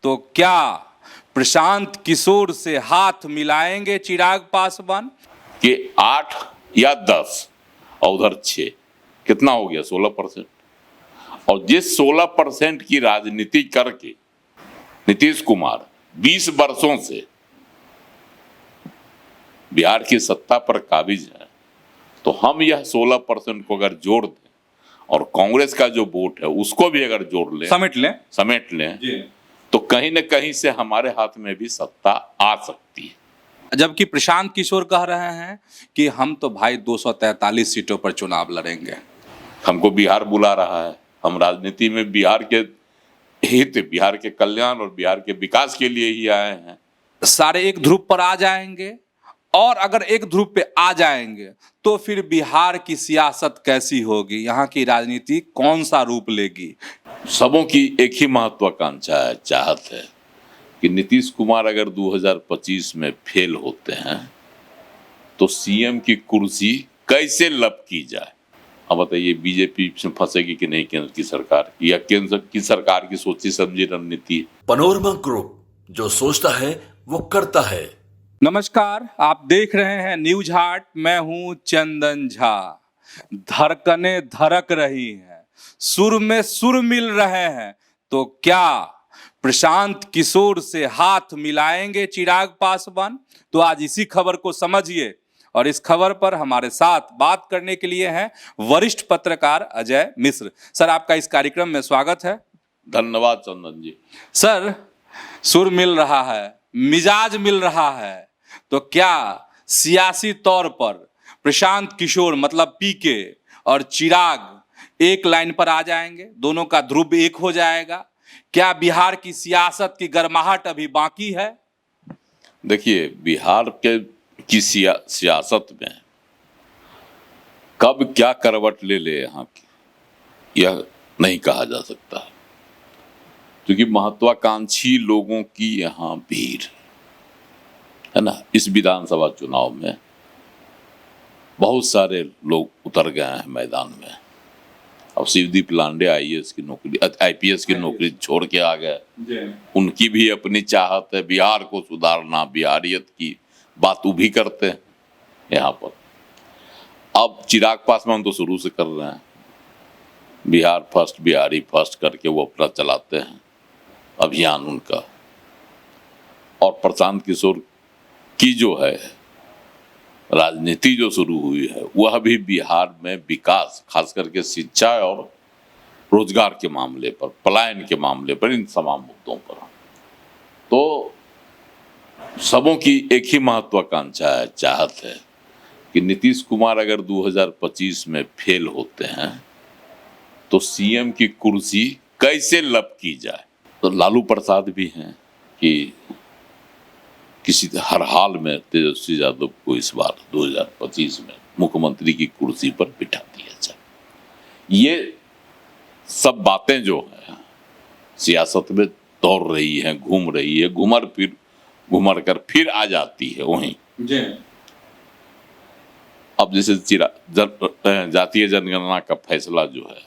तो क्या प्रशांत किशोर से हाथ मिलाएंगे चिराग पासवान? कि 8 या 10 और उधर 6, कितना हो गया? 16%। और जिस 16% की राजनीति करके नीतीश कुमार 20 वर्षों से बिहार की सत्ता पर काबिज है, तो हम यह 16% को अगर जोड़ दें और कांग्रेस का जो वोट है उसको भी अगर जोड़ लें, समेट लें जी। तो कहीं न कहीं से हमारे हाथ में भी सत्ता आ सकती है। जबकि प्रशांत किशोर कह रहे हैं कि हम तो भाई 243 सीटों पर चुनाव लड़ेंगे। हमको बिहार बुला रहा है, हम राजनीति में बिहार के हित, बिहार के कल्याण और बिहार के विकास के लिए ही आए हैं। सारे एक ध्रुव पर आ जाएंगे, और अगर एक ध्रुव पे आ जाएंगे तो फिर बिहार की सियासत कैसी होगी, यहाँ की राजनीति कौन सा रूप लेगी? सबों की एक ही महत्वाकांक्षा है, चाहत है कि नीतीश कुमार अगर 2025 में फेल होते हैं तो सीएम की कुर्सी कैसे लब की जाए। अब बताइए, बीजेपी में फंसेगी कि नहीं केंद्र की सरकार, या केंद्र की सरकार की सोची समझी रणनीति है? पनोरमा ग्रुप, जो सोचता है वो करता है। नमस्कार, आप देख रहे हैं न्यूज हाट। मैं हूं चंदन झा। धड़कने धड़क रही हैं, सुर में सुर मिल रहे हैं, तो क्या प्रशांत किशोर से हाथ मिलाएंगे चिराग पासवान? तो आज इसी खबर को समझिए, और इस खबर पर हमारे साथ बात करने के लिए हैं वरिष्ठ पत्रकार अजय मिश्र। सर, आपका इस कार्यक्रम में स्वागत है। धन्यवाद चंदन जी। सर, सुर मिल रहा है, मिजाज मिल रहा है, तो क्या सियासी तौर पर प्रशांत किशोर मतलब पीके और चिराग एक लाइन पर आ जाएंगे? दोनों का ध्रुव एक हो जाएगा? क्या बिहार की सियासत की गर्माहट अभी बाकी है? देखिए, बिहार की सियासत में कब क्या करवट ले ले यहाँ की, यह नहीं कहा जा सकता, क्योंकि महत्वाकांक्षी लोगों की यहाँ भीड़ है ना। इस विधानसभा चुनाव में बहुत सारे लोग उतर गए हैं मैदान में। अब शिवदीप लांडे आईपीएस की नौकरी छोड़ के आ गए। उनकी भी अपनी चाहत है बिहार को सुधारना, बिहारियत की बात वो भी करते हैं यहाँ पर। अब चिराग पासवान तो शुरू से कर रहे हैं, बिहार फर्स्ट, बिहारी फर्स्ट करके वो अपना चलाते हैं अभियान उनका। और प्रशांत किशोर की जो है राजनीति जो शुरू हुई है, वह भी बिहार में विकास, खास करके शिक्षा और रोजगार के मामले पर, पलायन के मामले पर, इन तमाम मुद्दों पर। तो सबों की एक ही महत्वाकांक्षा है, चाहत है कि नीतीश कुमार अगर 2025 में फेल होते हैं तो सीएम की कुर्सी कैसे लब की जाए। तो लालू प्रसाद भी हैं कि किसी हर हाल में तेजस्वी यादव को इस बार 2025 में मुख्यमंत्री की कुर्सी पर बिठा दिया जाए। ये सब बातें जो है सियासत में दौड़ रही हैं, घूम रही है, घुमर कर फिर आ जाती है वहीं। अब जैसे जातीय जनगणना का फैसला जो है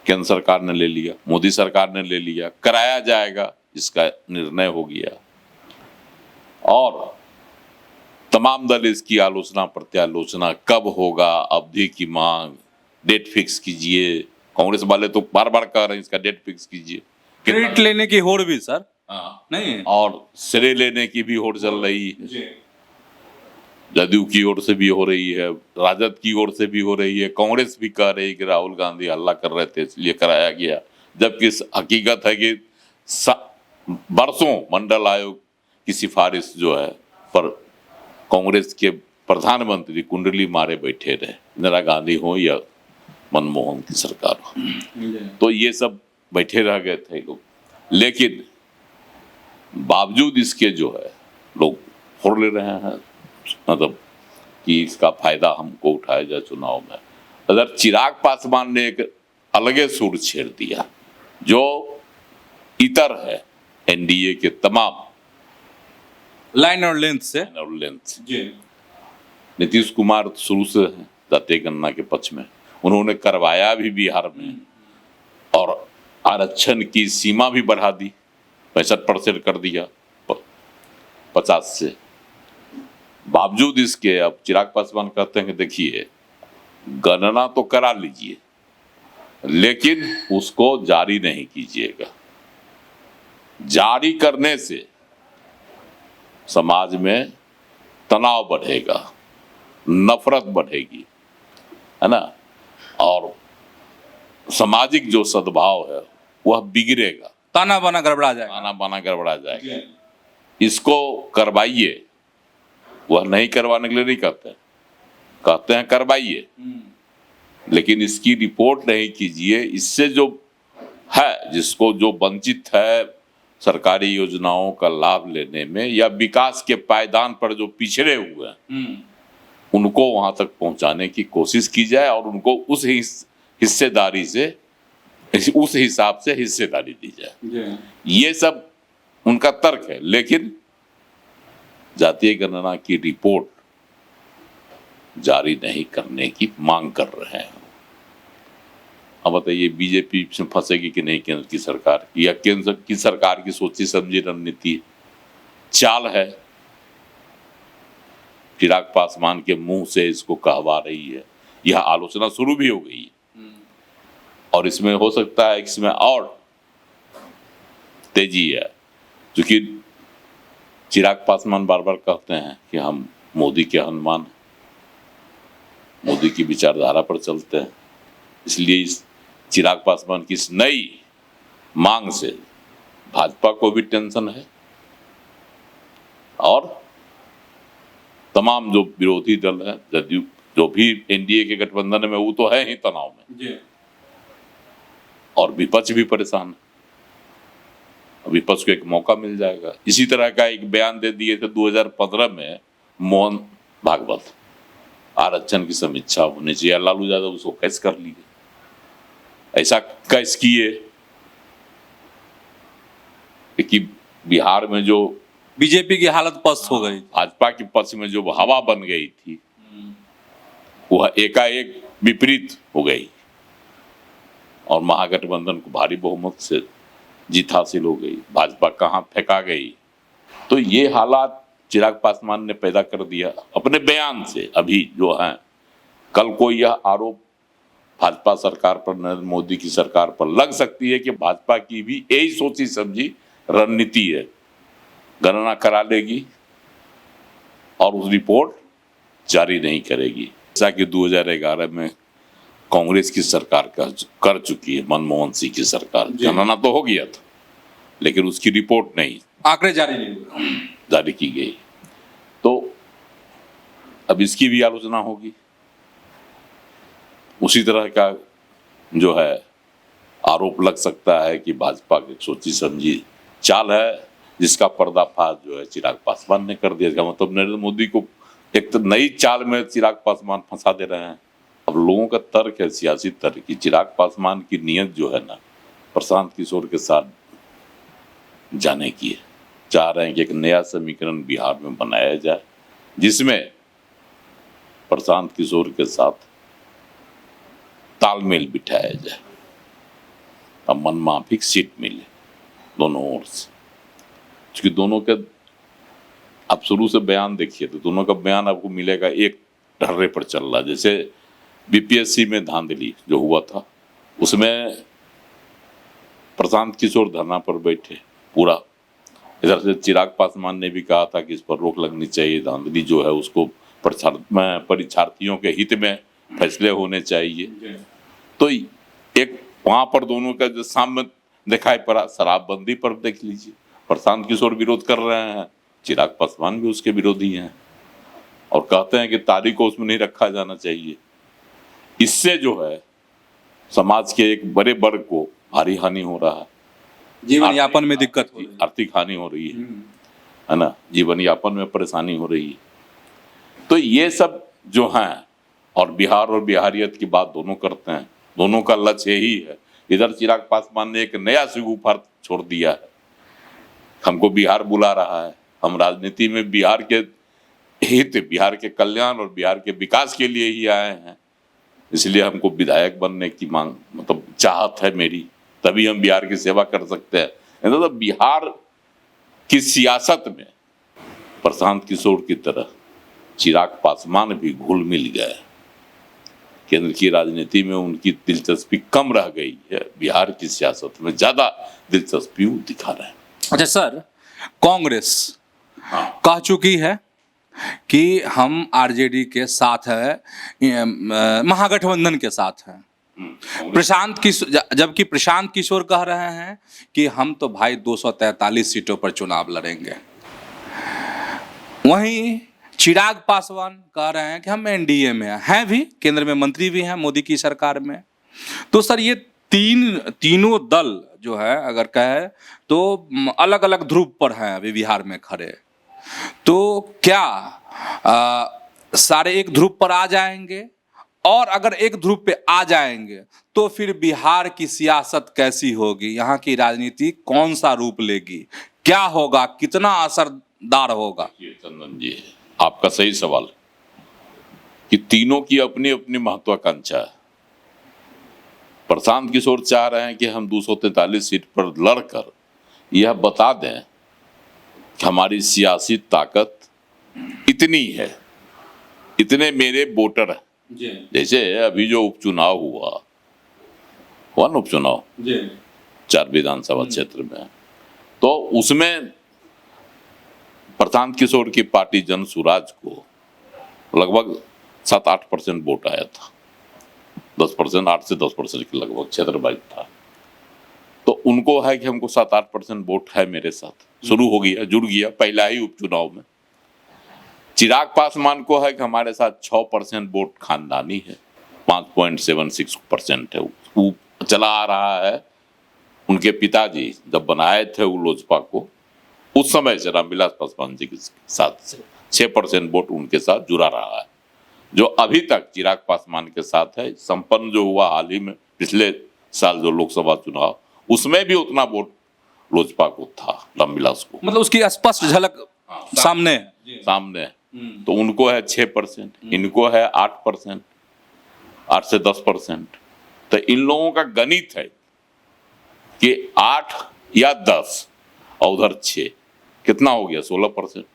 केंद्र सरकार ने ले लिया, मोदी सरकार ने ले लिया, कराया जाएगा, इसका निर्णय हो गया। और तमाम दल इसकी आलोचना प्रत्यालोचना, कब होगा, अवधि की मांग, डेट फिक्स कीजिए। कांग्रेस वाले तो बार बार कह रहे हैं इसका डेट फिक्स कीजिए। क्रेडिट लेने की होड़ भी सर, नहीं, और श्रेय लेने की भी होड़ चल रही है। जदयू की ओर से भी हो रही है, राजद की ओर से भी हो रही है, कांग्रेस भी कह रही है कि राहुल गांधी हल्ला कर रहे थे इसलिए कराया गया, जबकि हकीकत है कि बरसों मंडल आयोग की सिफारिश जो है पर कांग्रेस के प्रधानमंत्री कुंडली मारे बैठे रहे, इंदिरा गांधी हो या मनमोहन की सरकार हो। तो ये सब बैठे रह गए थे लोग, लेकिन बावजूद इसके जो है लोग फोड़ ले रहे हैं, मतलब कि इसका फायदा हमको उठाया जाए चुनाव में। अगर चिराग पासवान ने एक अलगे सुर छेड़ दिया जो इतर है एनडीए के तमाम लाइन और लेंथ से। नीतीश कुमार शुरू से जातीय गणना के पक्ष में, उन्होंने करवाया भी बिहार में, और आरक्षण की सीमा भी बढ़ा दी 65% कर दिया 50 से। बावजूद इसके अब चिराग पासवान कहते हैं कि देखिए गणना तो करा लीजिए लेकिन उसको जारी नहीं कीजिएगा। जारी करने से समाज में तनाव बढ़ेगा, नफरत बढ़ेगी, है ना, और सामाजिक जो सद्भाव है वह बिगड़ेगा, ताना बाना गड़बड़ा जाएगा। आना बाना गड़बड़ा जाएगा। इसको करवाइए, वह नहीं करवाने के लिए नहीं कहते हैं करवाइए, लेकिन इसकी रिपोर्ट नहीं कीजिए। इससे जो है, जिसको जो वंचित है सरकारी योजनाओं का लाभ लेने में या विकास के पायदान पर जो पिछड़े हुए हैं उनको वहां तक पहुंचाने की कोशिश की जाए और उनको उस हिस्सेदारी से, उस हिसाब से हिस्सेदारी दी जाए। ये सब उनका तर्क है, लेकिन जातीय गणना की रिपोर्ट जारी नहीं करने की मांग कर रहे हैं। अब बताइए बीजेपी में फंसेगी कि नहीं केंद्र की सरकार, या केंद्र की सरकार की सोची समझी रणनीति चाल है, चिराग पासवान के मुंह से इसको कहवा रही है। यह आलोचना शुरू भी हो गई है और इसमें हो सकता है इसमें और तेजी है, क्योंकि चिराग पासवान बार बार कहते हैं कि हम मोदी के हनुमान, मोदी की विचारधारा पर चलते हैं। इसलिए इस चिराग पासवान की इस नई मांग से भाजपा को भी टेंशन है और तमाम जो विरोधी दल है, जदयू जो भी एनडीए के गठबंधन में, वो तो है ही तनाव में और विपक्ष भी परेशान है। विपक्ष को एक मौका मिल जाएगा। इसी तरह का एक बयान दे दिए थे 2015 में मोहन भागवत, आरक्षण की समीक्षा होनी चाहिए, लालू यादव उसको कैच कर लिए। ऐसा कैच किए कि बिहार में जो बीजेपी की हालत पस्त हो गई, भाजपा के पक्ष में जो हवा बन गई थी वह एकाएक विपरीत हो गई और महागठबंधन को भारी बहुमत से जीत हासिल हो गई। भाजपा कहाँ फेंका गई। तो ये हालात चिराग पासवान ने पैदा कर दिया अपने बयान से। अभी जो है, कल को यह आरोप भाजपा सरकार पर, नरेंद्र मोदी की सरकार पर लग सकती है कि भाजपा की भी यही सोची समझी रणनीति है, गणना करा लेगी और उस रिपोर्ट जारी नहीं करेगी, जैसा कि 2011 में कांग्रेस की सरकार कर चुकी है, मनमोहन सिंह की सरकार। गणना तो हो गया था लेकिन उसकी रिपोर्ट नहीं, आंकड़े जारी नहीं हुए, जारी की गई। तो अब इसकी भी आलोचना होगी। उसी तरह का जो है आरोप लग सकता है कि भाजपा की सोची समझी चाल है, जिसका पर्दाफाश जो है चिराग पासवान ने कर दिया। इसका मतलब नरेंद्र मोदी को एक तो नई चाल में चिराग पासवान फंसा दे रहे हैं। अब लोगों का तर्क है, सियासी तर्क, कि चिराग पासवान की नीयत जो है ना प्रशांत किशोर के साथ जाने की है। चाह रहे हैं कि एक नया समीकरण बिहार में बनाया जाए जिसमें प्रशांत किशोर के साथ तालमेल बिठाया जाए, अब मनमाफिक सीट मिले दोनों ओर से। क्योंकि दोनों के आप शुरू से बयान देखिए तो दोनों का बयान आपको मिलेगा एक ढर्रे पर चल रहा है। जैसे बीपीएससी में धांधली जो हुआ था उसमें प्रशांत किशोर धरना पर बैठे पूरा, इधर से चिराग पासवान ने भी कहा था कि इस पर रोक लगनी चाहिए, धांधली जो है उसको परीक्षार्थियों के हित में फैसले होने चाहिए। तो एक वहां पर दोनों का जो सामने दिखाई पड़ा, शराबबंदी पर देख लीजिए, प्रशांत किशोर विरोध कर रहे हैं, चिराग पासवान भी उसके विरोधी हैं और कहते हैं कि तारीख को उसमें नहीं रखा जाना चाहिए। इससे जो है समाज के एक बड़े वर्ग को भारी हानि हो रहा है, जीवन यापन में दिक्कत हो रही है, आर्थिक हानि हो रही है ना, जीवन यापन में परेशानी हो रही है। तो ये सब जो हैं, और बिहार और बिहारियत की बात दोनों करते हैं, दोनों का लक्ष्य यही है। इधर चिराग पासवान ने एक नया सिगुफार छोड़ दिया है, हमको बिहार बुला रहा है, हम राजनीति में बिहार के हित, बिहार के कल्याण और बिहार के विकास के लिए ही आए हैं, इसलिए हमको विधायक बनने की मांग, मतलब चाहत है मेरी, तभी हम बिहार की सेवा कर सकते हैं। तो बिहार कि सियासत में प्रशांत किशोर की तरह चिराग पासवान भी घुल मिल गए। केंद्र की राजनीति में उनकी दिलचस्पी कम रह गई है, बिहार की सियासत में ज्यादा दिलचस्पी वो दिखा रहे हैं। अच्छा सर, कांग्रेस कह चुकी है कि हम आरजेडी के साथ है, महागठबंधन के साथ हैं। जबकि प्रशांत किशोर कह रहे हैं कि हम तो भाई 243 सीटों पर चुनाव लड़ेंगे। वहीं चिराग पासवान कह रहे हैं कि हम एनडीए में हैं भी, केंद्र में मंत्री भी हैं मोदी की सरकार में। तो सर ये तीनों दल जो है अगर कहे तो अलग अलग ध्रुव पर हैं अभी बिहार में खड़े। तो क्या सारे एक ध्रुव पर आ जाएंगे? और अगर एक ध्रुव पे आ जाएंगे तो फिर बिहार की सियासत कैसी होगी? यहाँ की राजनीति कौन सा रूप लेगी? क्या होगा? कितना असरदार होगा? चंदन जी, आपका सही सवाल कि तीनों की अपनी अपनी महत्वाकांक्षा है। प्रशांत किशोर चाह रहे हैं कि हम 243 सीट पर लड़कर यह बता दें कि हमारी सियासी ताकत इतनी है, इतने मेरे वोटर हैं। जैसे अभी जो उपचुनाव हुआ ना उपचुनाव 4 विधानसभा क्षेत्र में, तो उसमें प्रशांत किशोर की पार्टी जन सुराज को लगभग 7-8% वोट आया था। 10%, 8 से 10% के लगभग क्षेत्र वाइज था। तो उनको है कि हमको 7-8% वोट है मेरे साथ, शुरू हो गया, जुड़ गया पहला ही उपचुनाव में। चिराग पासवान को है कि हमारे साथ 6% वोट खानदानी है, 5.76% है, वो चला आ रहा है। उनके पिताजी जब बनाए थे वो लोजपा को, उस समय से रामविलास पासवान जी के साथ से 6% वोट उनके साथ जुड़ा रहा है, जो अभी तक चिराग पासवान के साथ है। संपन्न जो हुआ हाल ही में पिछले साल जो लोकसभा चुनाव, उसमें भी उतना वोट लोजपा को था, रामविलास को। मतलब उसकी स्पष्ट झलक सामने है। तो उनको है 6%, इनको है 8%, 8 से 10%। तो इन लोगों का गणित है कि 8 या 10 और उधर 6, कितना हो गया? 16%।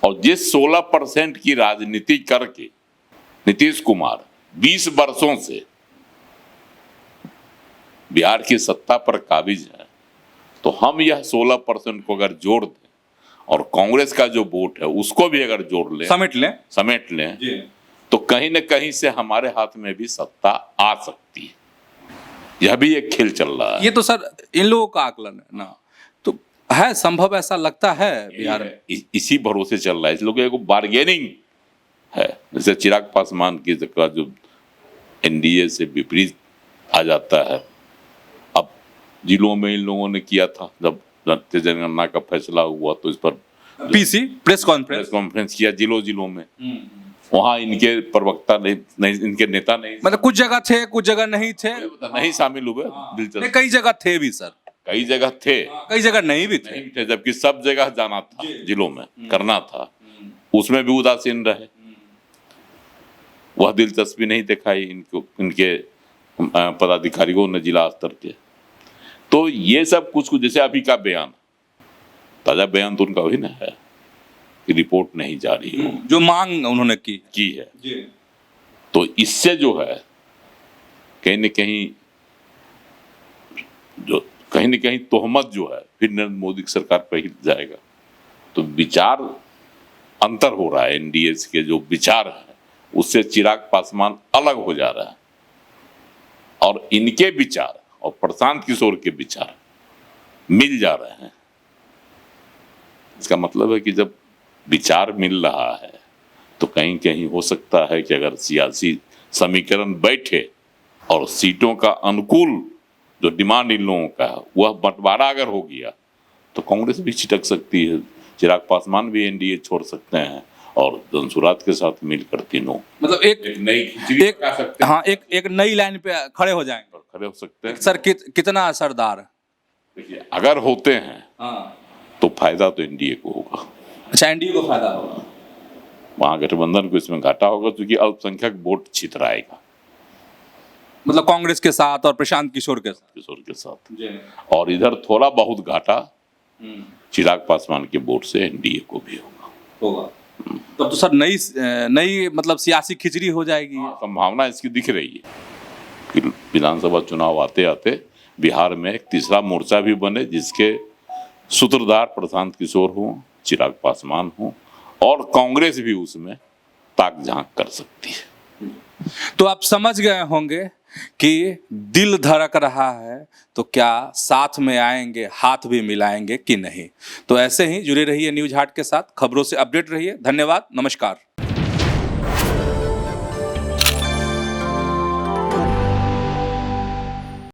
और जिस 16% की राजनीति करके नीतीश कुमार 20 वर्षों से बिहार की सत्ता पर काबिज है, तो हम यह 16% को अगर जोड़ दें और कांग्रेस का जो वोट है उसको भी अगर जोड़ लें, समेट लें तो कहीं न कहीं से हमारे हाथ में भी सत्ता आ सकती है। यह भी एक खेल चल रहा है। ये तो सर इन लोगों का आकलन है ना, तो है संभव, ऐसा लगता है बिहार में। इसी भरोसे चल रहा है। इस लोगों को बार्गेनिंग है। जैसे चिराग पासवान की जो एनडीए से विपरीत आ जाता है। अब जिलों में इन लोगों ने किया था, जब जनगणना का फैसला हुआ तो इस पर पीसी प्रेस कॉन्फ्रेंस किया जिलों में। वहाँ इनके प्रवक्ता नहीं, इनके नेता नहीं, मतलब कुछ जगह थे, कुछ जगह नहीं थे, नहीं शामिल हुए। दिलचस्प, कई जगह थे भी सर, कई जगह थे, कई जगह नहीं भी थे, जबकि सब जगह जाना था, जिलों में करना था, उसमें भी उदासीन रहे। वह दिलचस्पी नहीं दिखाई इनके पदाधिकारियों ने जिला स्तर के। तो ये सब कुछ जैसे अभी का बयान, ताजा बयान तो उनका वही ना है कि रिपोर्ट नहीं जारी हो, जो मांग उन्होंने की है। तो इससे जो है कहीं न कहीं तोहमत जो है फिर नरेंद्र मोदी की सरकार पर ही जाएगा। तो विचार अंतर हो रहा है। एनडीए के जो विचार है उससे चिराग पासवान अलग हो जा रहा है, और इनके विचार और प्रशांत किशोर के विचार मिल जा रहे हैं। इसका मतलब है कि जब विचार मिल रहा है तो कहीं कहीं हो सकता है कि अगर सियासी समीकरण बैठे और सीटों का अनुकूल जो डिमांड इन लोगों का है वह बंटवारा अगर हो गया तो कांग्रेस भी छिटक सकती है। चिराग पासवान भी एनडीए छोड़ सकते हैं और जनसुराज के साथ मिलकर तीनों मतलब एक नई लाइन पे खड़े हो जाएंगे, खड़े हो सकते हैं। सर कितना असरदार देखिए, अगर होते हैं तो फायदा तो एनडीए को होगा। अच्छा, एनडीए को फायदा होगा, महागठबंधन को इसमें घाटा होगा क्योंकि अल्पसंख्यक वोट छितराएगा, मतलब कांग्रेस के साथ और प्रशांत किशोर के साथ और इधर थोड़ा बहुत घाटा चिराग पासवान के वोट से एनडीए को भी होगा। तब तो सर नई मतलब सियासी खिचड़ी हो जाएगी। संभावना इसकी दिख रही है कि विधानसभा चुनाव आते आते बिहार में एक तीसरा मोर्चा भी बने, जिसके सूत्रधार प्रशांत किशोर हों, चिराग पासवान हों, और कांग्रेस भी उसमें ताक झांक कर सकती है। तो आप समझ गए होंगे कि दिल धड़क रहा है तो क्या साथ में आएंगे, हाथ भी मिलाएंगे कि नहीं। तो ऐसे ही जुड़े रहिए न्यूज हाट के साथ, खबरों से अपडेट रहिए। धन्यवाद, नमस्कार।